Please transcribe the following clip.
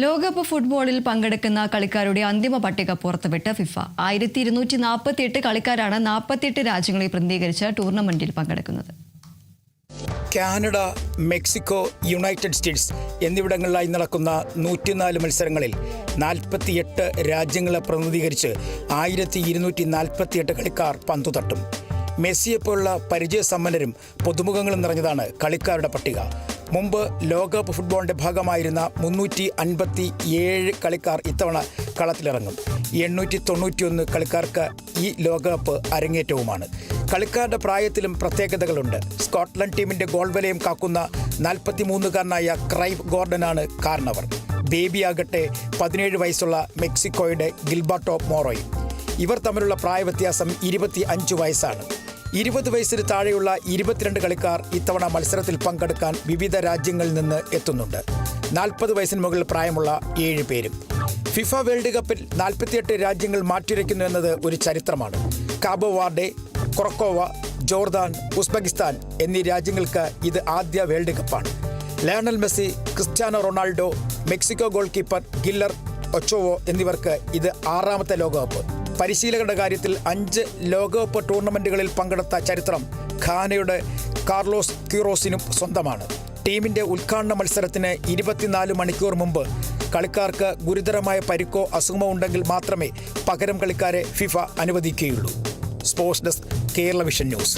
ലോകകപ്പ് ഫുട്ബോളിൽ പങ്കെടുക്കുന്ന കളിക്കാരുടെ അന്തിമ പട്ടിക പുറത്തുവിട്ട് ഫിഫ 1248 കളിക്കാരാണ് 48 രാജ്യങ്ങളെ പ്രതിനിധീകരിച്ച് ടൂർണമെന്റിൽ പങ്കെടുക്കുന്നത്. കാനഡ, മെക്സിക്കോ, യുണൈറ്റഡ് സ്റ്റേറ്റ്സ് എന്നിവിടങ്ങളിലായി നടക്കുന്ന 104 മത്സരങ്ങളിൽ 48 രാജ്യങ്ങളെ പ്രതിനിധീകരിച്ച് 1248 കളിക്കാർ പന്തുതട്ടും. മെസ്സിയെപ്പോലുള്ള പരിചയസമ്പന്നരും പുതുമുഖങ്ങളും നിറഞ്ഞതാണ് കളിക്കാരുടെ പട്ടിക. മുമ്പ് ലോകകപ്പ് ഫുട്ബോളിൻ്റെ ഭാഗമായിരുന്ന 357 കളിക്കാർ ഇത്തവണ കളത്തിലിറങ്ങും. 891 കളിക്കാർക്ക് ഈ ലോകകപ്പ് അരങ്ങേറ്റവുമാണ്. കളിക്കാരുടെ പ്രായത്തിലും പ്രത്യേകതകളുണ്ട്. സ്കോട്ട്ലൻഡ് ടീമിൻ്റെ ഗോൾ വലയം കാക്കുന്ന 43-കാരനായ ക്രൈവ് ഗോർഡനാണ് കാരണവർ. ബേബിയാകട്ടെ 17 വയസ്സുള്ള മെക്സിക്കോയുടെ ഗിൽബർട്ടോ മോറോയും. ഇവർ തമ്മിലുള്ള പ്രായവ്യത്യാസം 25 വയസ്സാണ്. 20 വയസ്സിന് താഴെയുള്ള 22 കളിക്കാർ ഇത്തവണ മത്സരത്തിൽ പങ്കെടുക്കാൻ വിവിധ രാജ്യങ്ങളിൽ നിന്ന് എത്തുന്നുണ്ട്. 40 വയസ്സിന് മുകളിൽ പ്രായമുള്ള 7 പേരും. ഫിഫ വേൾഡ് കപ്പിൽ 48 രാജ്യങ്ങൾ മാറ്റുരയ്ക്കുന്നു എന്നത് ഒരു ചരിത്രമാണ്. Cabo Verde, Curaçao, Jordan, Uzbekistan എന്നീ രാജ്യങ്ങൾക്ക് ഇത് ആദ്യ വേൾഡ് കപ്പാണ്. Lionel Messi, Cristiano Ronaldo, Mexico goalkeeper Guillermo Ochoa എന്നിവർക്ക് ഇത് 6ാമത്തെ ലോകകപ്പ്. പരിശീലകരുടെ കാര്യത്തിൽ 5 ലോകകപ്പ് ടൂർണമെന്റുകളിൽ പങ്കെടുത്ത ചരിത്രം ഘാനയുടെ കാർലോസ് ക്യൂറോസിനും സ്വന്തമാണ്. ടീമിന്റെ ഉദ്ഘാടന മത്സരത്തിന് 24 മണിക്കൂർ മുമ്പ് കളിക്കാർക്ക് ഗുരുതരമായ പരിക്കോ അസുഖമോ ഉണ്ടെങ്കിൽ മാത്രമേ പകരം കളിക്കാരെ ഫിഫ അനുവദിക്കുകയുള്ളൂ. Sports desk, Kerala vision news.